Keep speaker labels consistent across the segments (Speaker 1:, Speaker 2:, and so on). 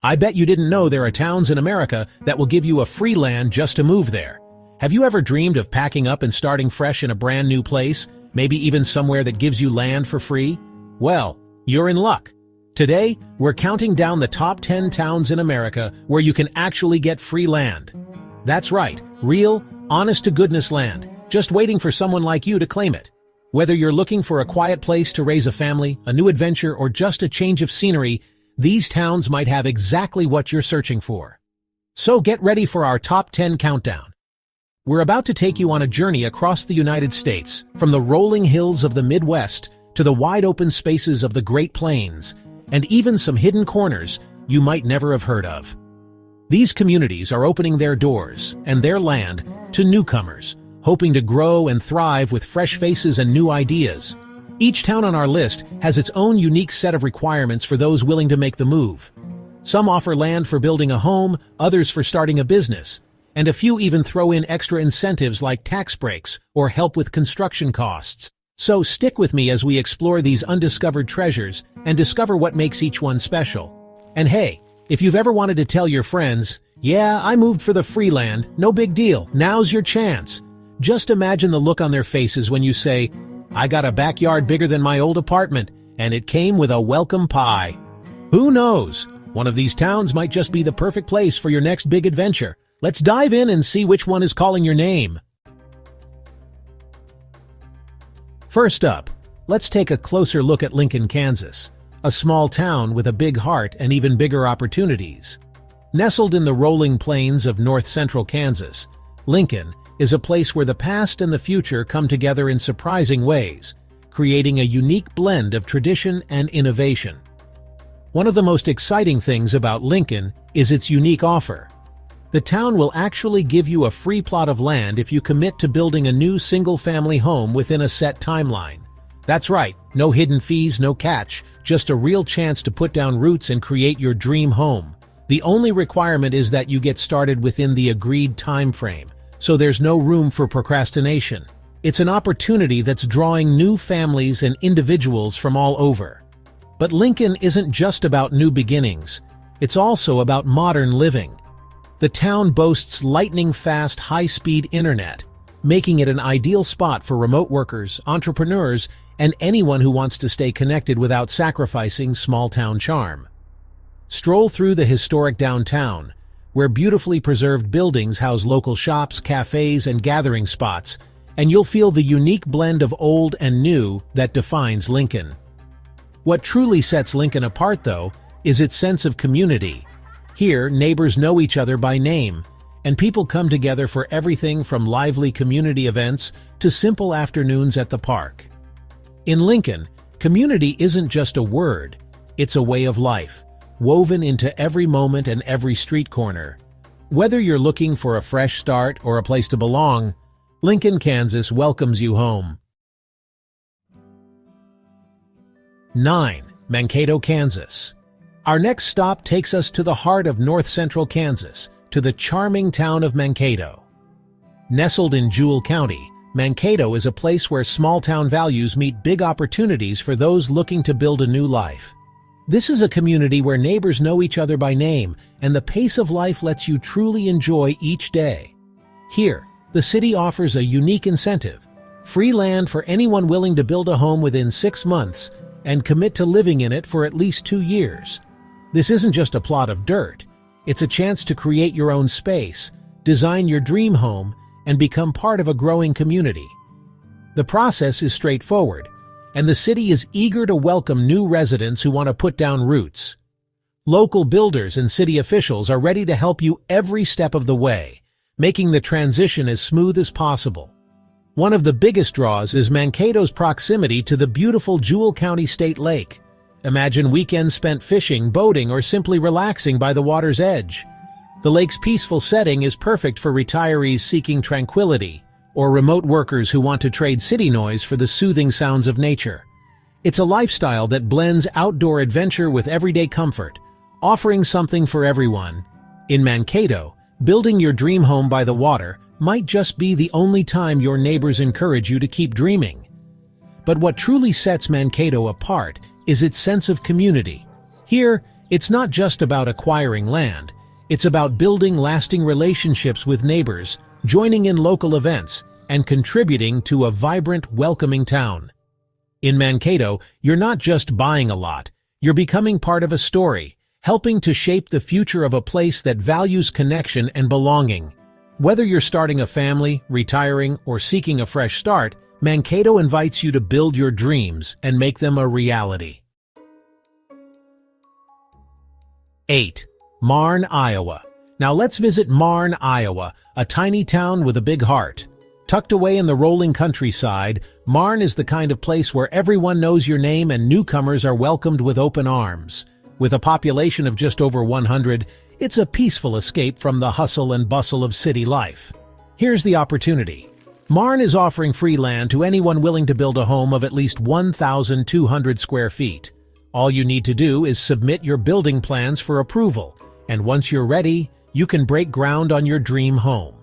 Speaker 1: I bet you didn't know there are towns in America that will give you a free land just to move there. Have you ever dreamed of packing up and starting fresh in a brand new place, maybe even somewhere that gives you land for free? Well, you're in luck. Today, we're counting down the top 10 towns in America where you can actually get free land. That's right, real, honest-to-goodness land, just waiting for someone like you to claim it. Whether you're looking for a quiet place to raise a family, a new adventure, or just a change of scenery, these towns might have exactly what you're searching for. So get ready for our top 10 countdown. We're about to take you on a journey across the United States, from the rolling hills of the Midwest to the wide-open spaces of the Great Plains, and even some hidden corners you might never have heard of. These communities are opening their doors and their land to newcomers, hoping to grow and thrive with fresh faces and new ideas. Each town on our list has its own unique set of requirements for those willing to make the move. Some offer land for building a home, others for starting a business, and a few even throw in extra incentives like tax breaks or help with construction costs. So stick with me as we explore these undiscovered treasures and discover what makes each one special. And hey, if you've ever wanted to tell your friends, "Yeah, I moved for the free land, no big deal, now's your chance." Just imagine the look on their faces when you say, "I got a backyard bigger than my old apartment, and it came with a welcome pie." Who knows? One of these towns might just be the perfect place for your next big adventure. Let's dive in and see which one is calling your name. First up, let's take a closer look at Lincoln, Kansas, a small town with a big heart and even bigger opportunities. Nestled in the rolling plains of north-central Kansas, Lincoln is a place where the past and the future come together in surprising ways, creating a unique blend of tradition and innovation. One of the most exciting things about Lincoln is its unique offer. The town will actually give you a free plot of land if you commit to building a new single-family home within a set timeline. That's right, no hidden fees, no catch, just a real chance to put down roots and create your dream home. The only requirement is that you get started within the agreed time frame, so there's no room for procrastination. It's an opportunity that's drawing new families and individuals from all over. But Lincoln isn't just about new beginnings. It's also about modern living. The town boasts lightning-fast, high-speed internet, making it an ideal spot for remote workers, entrepreneurs, and anyone who wants to stay connected without sacrificing small-town charm. Stroll through the historic downtown, where beautifully preserved buildings house local shops, cafes, and gathering spots, and you'll feel the unique blend of old and new that defines Lincoln. What truly sets Lincoln apart, though, is its sense of community. Here, neighbors know each other by name, and people come together for everything from lively community events to simple afternoons at the park. In Lincoln, community isn't just a word, it's a way of life, woven into every moment and every street corner. Whether you're looking for a fresh start or a place to belong, Lincoln, Kansas welcomes you home. 9. Mankato, Kansas. Our next stop takes us to the heart of north-central Kansas, to the charming town of Mankato. Nestled in Jewell County, Mankato is a place where small-town values meet big opportunities for those looking to build a new life. This is a community where neighbors know each other by name, and the pace of life lets you truly enjoy each day. Here, the city offers a unique incentive: free land for anyone willing to build a home within 6 months and commit to living in it for at least 2 years. This isn't just a plot of dirt. It's a chance to create your own space, design your dream home, and become part of a growing community. The process is straightforward, and the city is eager to welcome new residents who want to put down roots. Local builders and city officials are ready to help you every step of the way, making the transition as smooth as possible. One of the biggest draws is Mankato's proximity to the beautiful Jewell County State Lake. Imagine weekends spent fishing, boating, or simply relaxing by the water's edge. The lake's peaceful setting is perfect for retirees seeking tranquility, or remote workers who want to trade city noise for the soothing sounds of nature. It's a lifestyle that blends outdoor adventure with everyday comfort, offering something for everyone. In Mankato, building your dream home by the water might just be the only time your neighbors encourage you to keep dreaming. But what truly sets Mankato apart is its sense of community. Here, It's not just about acquiring land, it's about building lasting relationships with neighbors, joining in local events, and contributing to a vibrant, welcoming town. In Mankato, you're not just buying a lot, you're becoming part of a story, helping to shape the future of a place that values connection and belonging. Whether you're starting a family, retiring, or seeking a fresh start, Mankato invites you to build your dreams and make them a reality. 8. Marne, Iowa. Now let's visit Marne, Iowa, a tiny town with a big heart. Tucked away in the rolling countryside, Marne is the kind of place where everyone knows your name and newcomers are welcomed with open arms. With a population of just over 100, it's a peaceful escape from the hustle and bustle of city life. Here's the opportunity. Marne is offering free land to anyone willing to build a home of at least 1,200 square feet. All you need to do is submit your building plans for approval, and once you're ready, you can break ground on your dream home.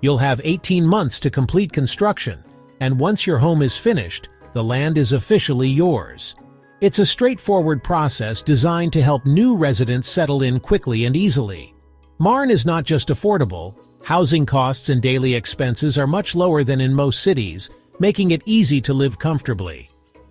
Speaker 1: You'll have 18 months to complete construction, and once your home is finished, the land is officially yours. It's a straightforward process designed to help new residents settle in quickly and easily. Marne is not just affordable, housing costs and daily expenses are much lower than in most cities, making it easy to live comfortably.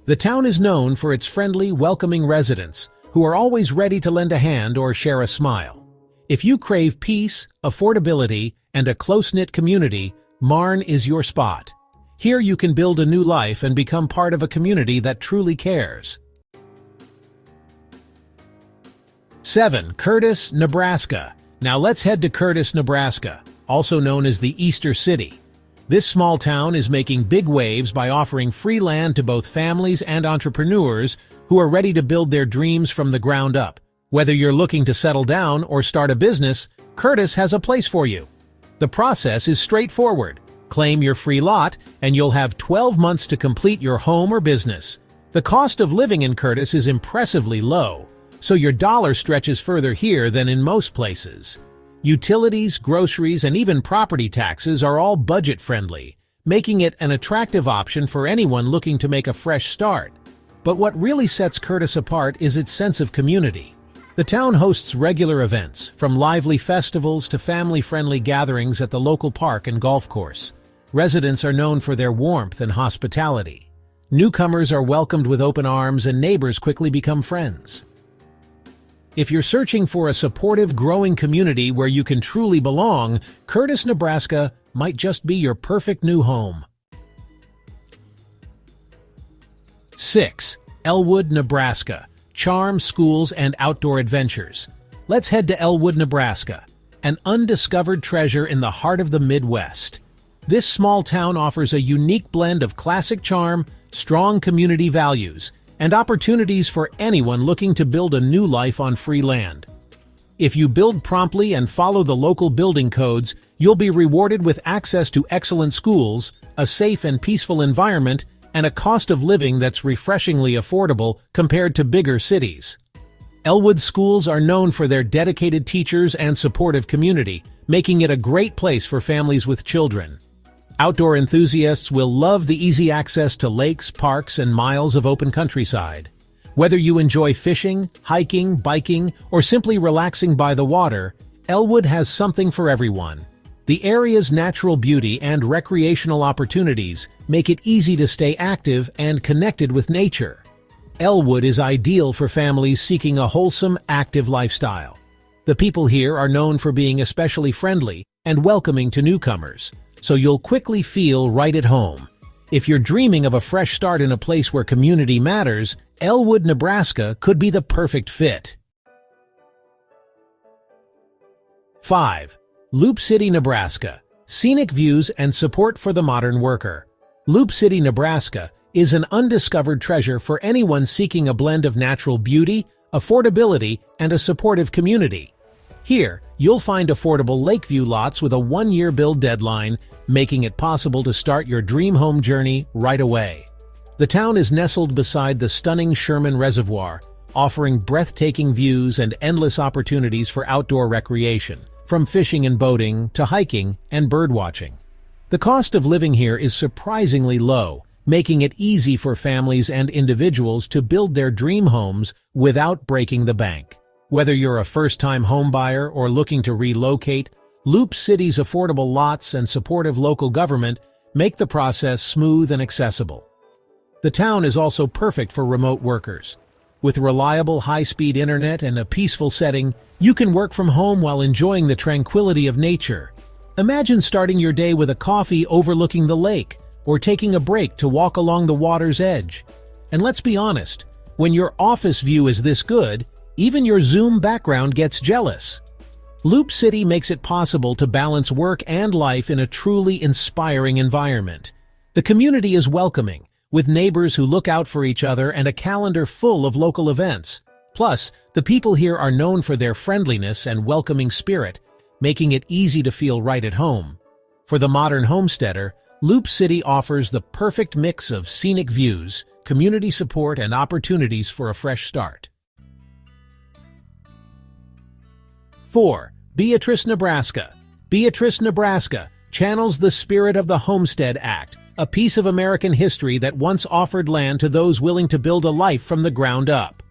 Speaker 1: The town is known for its friendly, welcoming residents, who are always ready to lend a hand or share a smile. If you crave peace, affordability, and a close-knit community, Marne is your spot. Here you can build a new life and become part of a community that truly cares. 7. Curtis, Nebraska. Now let's head to Curtis, Nebraska, also known as the Easter City. This small town is making big waves by offering free land to both families and entrepreneurs who are ready to build their dreams from the ground up. Whether you're looking to settle down or start a business, Curtis has a place for you. The process is straightforward. Claim your free lot, and you'll have 12 months to complete your home or business. The cost of living in Curtis is impressively low, so your dollar stretches further here than in most places. Utilities, groceries, and even property taxes are all budget-friendly, making it an attractive option for anyone looking to make a fresh start. But what really sets Curtis apart is its sense of community. The town hosts regular events, from lively festivals to family-friendly gatherings at the local park and golf course. Residents are known for their warmth and hospitality. Newcomers are welcomed with open arms, and neighbors quickly become friends. If you're searching for a supportive, growing community where you can truly belong, Curtis, Nebraska might just be your perfect new home. 6. Elwood, Nebraska. Charm, schools, and outdoor adventures. Let's head to Elwood, Nebraska, an undiscovered treasure in the heart of the Midwest. This small town offers a unique blend of classic charm, strong community values, and opportunities for anyone looking to build a new life on free land. If you build promptly and follow the local building codes, you'll be rewarded with access to excellent schools, a safe and peaceful environment, and a cost of living that's refreshingly affordable compared to bigger cities. Elwood schools are known for their dedicated teachers and supportive community, making it a great place for families with children. Outdoor enthusiasts will love the easy access to lakes, parks, and miles of open countryside. Whether you enjoy fishing, hiking, biking, or simply relaxing by the water, Elwood has something for everyone. The area's natural beauty and recreational opportunities make it easy to stay active and connected with nature. Elwood is ideal for families seeking a wholesome, active lifestyle. The people here are known for being especially friendly and welcoming to newcomers, so you'll quickly feel right at home. If you're dreaming of a fresh start in a place where community matters, Elwood, Nebraska could be the perfect fit. 5. Loop City, Nebraska. Scenic views and support for the modern worker. Loop City, Nebraska is an undiscovered treasure for anyone seeking a blend of natural beauty, affordability, and a supportive community. Here, you'll find affordable Lakeview lots with a 1-year build deadline, making it possible to start your dream home journey right away. The town is nestled beside the stunning Sherman Reservoir, offering breathtaking views and endless opportunities for outdoor recreation, from fishing and boating to hiking and birdwatching. The cost of living here is surprisingly low, making it easy for families and individuals to build their dream homes without breaking the bank. Whether you're a first-time homebuyer or looking to relocate, Loop City's affordable lots and supportive local government make the process smooth and accessible. The town is also perfect for remote workers. With reliable high-speed internet and a peaceful setting, you can work from home while enjoying the tranquility of nature. Imagine starting your day with a coffee overlooking the lake, or taking a break to walk along the water's edge. And let's be honest, when your office view is this good, even your Zoom background gets jealous. Loop City makes it possible to balance work and life in a truly inspiring environment. The community is welcoming, with neighbors who look out for each other and a calendar full of local events. Plus, the people here are known for their friendliness and welcoming spirit, making it easy to feel right at home. For the modern homesteader, Loop City offers the perfect mix of scenic views, community support, and opportunities for a fresh start. 4. Beatrice, Nebraska. Beatrice, Nebraska channels the spirit of the Homestead Act, a piece of American history that once offered land to those willing to build a life from the ground up.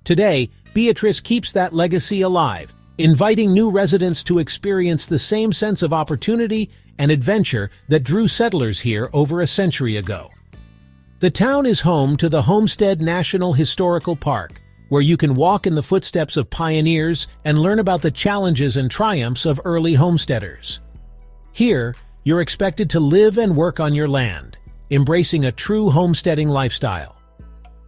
Speaker 1: Today, Beatrice keeps that legacy alive, inviting new residents to experience the same sense of opportunity and adventure that drew settlers here over a century ago. The town is home to the Homestead National Historical Park, where you can walk in the footsteps of pioneers and learn about the challenges and triumphs of early homesteaders. Here, you're expected to live and work on your land, embracing a true homesteading lifestyle.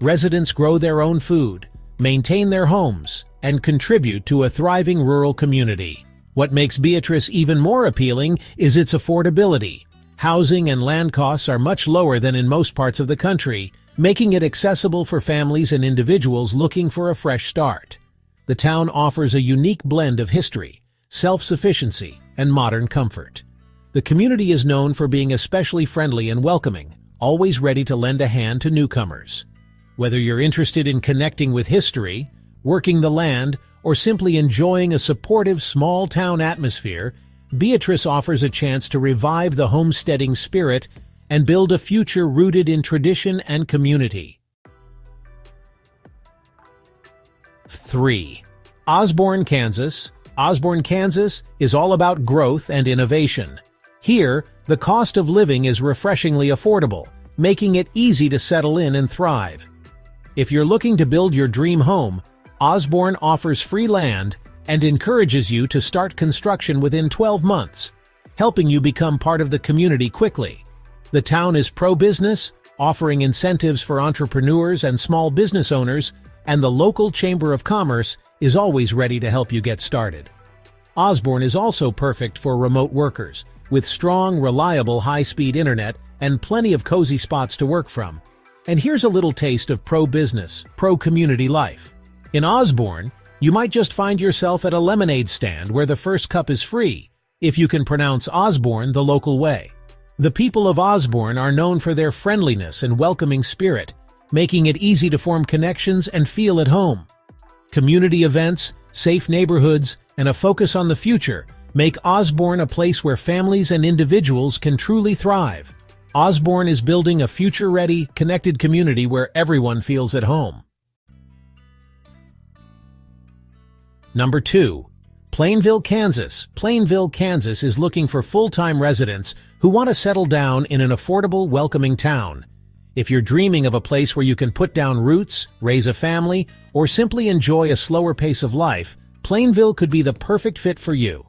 Speaker 1: Residents grow their own food, maintain their homes, and contribute to a thriving rural community. What makes Beatrice even more appealing is its affordability. Housing and land costs are much lower than in most parts of the country, making it accessible for families and individuals looking for a fresh start. The town offers a unique blend of history, self-sufficiency, and modern comfort. The community is known for being especially friendly and welcoming, always ready to lend a hand to newcomers. Whether you're interested in connecting with history, working the land, or simply enjoying a supportive small-town atmosphere, Beatrice offers a chance to revive the homesteading spirit and build a future rooted in tradition and community. 3. Osborne, Kansas. Osborne, Kansas is all about growth and innovation. Here, the cost of living is refreshingly affordable, making it easy to settle in and thrive. If you're looking to build your dream home, Osborne offers free land and encourages you to start construction within 12 months, helping you become part of the community quickly. The town is pro-business, offering incentives for entrepreneurs and small business owners, and the local Chamber of Commerce is always ready to help you get started. Osborne is also perfect for remote workers, with strong, reliable, high-speed internet and plenty of cozy spots to work from. And here's a little taste of pro-business, pro-community life. In Osborne, you might just find yourself at a lemonade stand where the first cup is free, if you can pronounce Osborne the local way. The people of Osborne are known for their friendliness and welcoming spirit, making it easy to form connections and feel at home. Community events, safe neighborhoods, and a focus on the future make Osborne a place where families and individuals can truly thrive. Osborne is building a future-ready, connected community where everyone feels at home. Number 2. Plainville, Kansas. Plainville, Kansas is looking for full-time residents who want to settle down in an affordable, welcoming town. If you're dreaming of a place where you can put down roots, raise a family, or simply enjoy a slower pace of life, Plainville could be the perfect fit for you.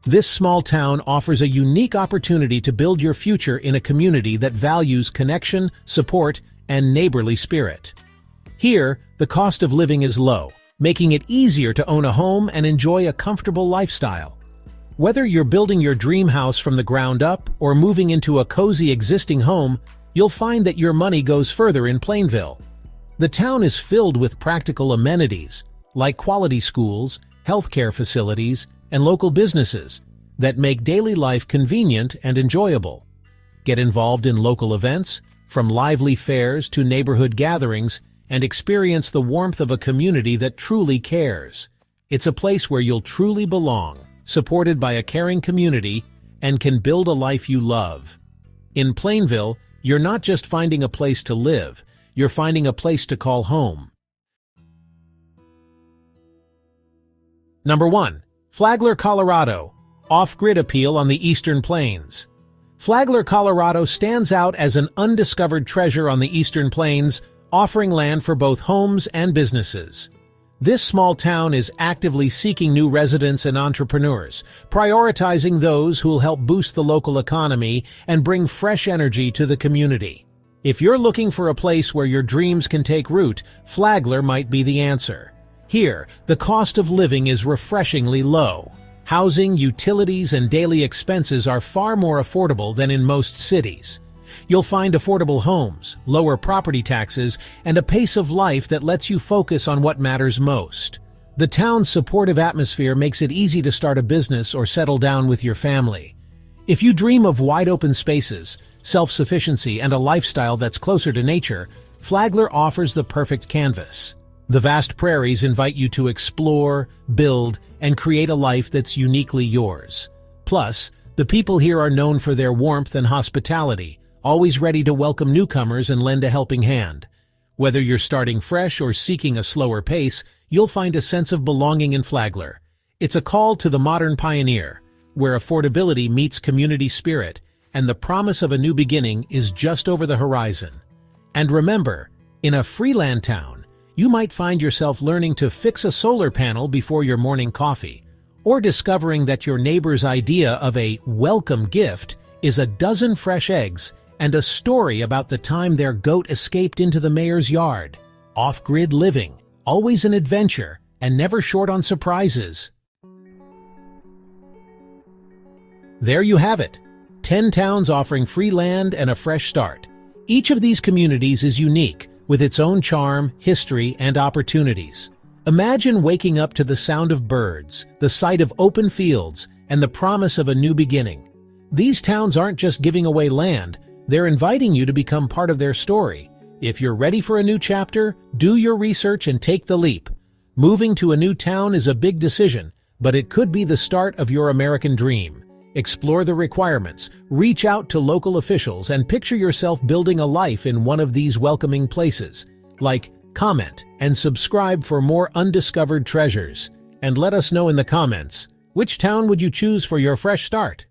Speaker 1: This small town offers a unique opportunity to build your future in a community that values connection, support, and neighborly spirit. Here, the cost of living is low, making it easier to own a home and enjoy a comfortable lifestyle. Whether you're building your dream house from the ground up or moving into a cozy existing home, you'll find that your money goes further in Plainville. The town is filled with practical amenities, like quality schools, healthcare facilities, and local businesses that make daily life convenient and enjoyable. Get involved in local events, from lively fairs to neighborhood gatherings, and experience the warmth of a community that truly cares. It's a place where you'll truly belong, supported by a caring community, and can build a life you love. In Plainville, you're not just finding a place to live, you're finding a place to call home. Number 1. Flagler, Colorado. Off-grid appeal on the Eastern Plains. Flagler, Colorado stands out as an undiscovered treasure on the Eastern Plains, offering land for both homes and businesses. This small town is actively seeking new residents and entrepreneurs, prioritizing those who will help boost the local economy and bring fresh energy to the community. If you're looking for a place where your dreams can take root, Flagler might be the answer. Here, the cost of living is refreshingly low. Housing, utilities, and daily expenses are far more affordable than in most cities. You'll find affordable homes, lower property taxes, and a pace of life that lets you focus on what matters most. The town's supportive atmosphere makes it easy to start a business or settle down with your family. If you dream of wide-open spaces, self-sufficiency, and a lifestyle that's closer to nature, Flagler offers the perfect canvas. The vast prairies invite you to explore, build, and create a life that's uniquely yours. Plus, the people here are known for their warmth and hospitality, always ready to welcome newcomers and lend a helping hand. Whether you're starting fresh or seeking a slower pace, you'll find a sense of belonging in Flagler. It's a call to the modern pioneer, where affordability meets community spirit, and the promise of a new beginning is just over the horizon. And remember, in a freeland town, you might find yourself learning to fix a solar panel before your morning coffee, or discovering that your neighbor's idea of a welcome gift is a dozen fresh eggs and a story about the time their goat escaped into the mayor's yard. Off-grid living, always an adventure, and never short on surprises. There you have it. 10 towns offering free land and a fresh start. Each of these communities is unique, with its own charm, history, and opportunities. Imagine waking up to the sound of birds, the sight of open fields, and the promise of a new beginning. These towns aren't just giving away land, they're inviting you to become part of their story. If you're ready for a new chapter, do your research and take the leap. Moving to a new town is a big decision, but it could be the start of your American dream. Explore the requirements, reach out to local officials, and picture yourself building a life in one of these welcoming places. Like, comment, and subscribe for more undiscovered treasures. And let us know in the comments, which town would you choose for your fresh start?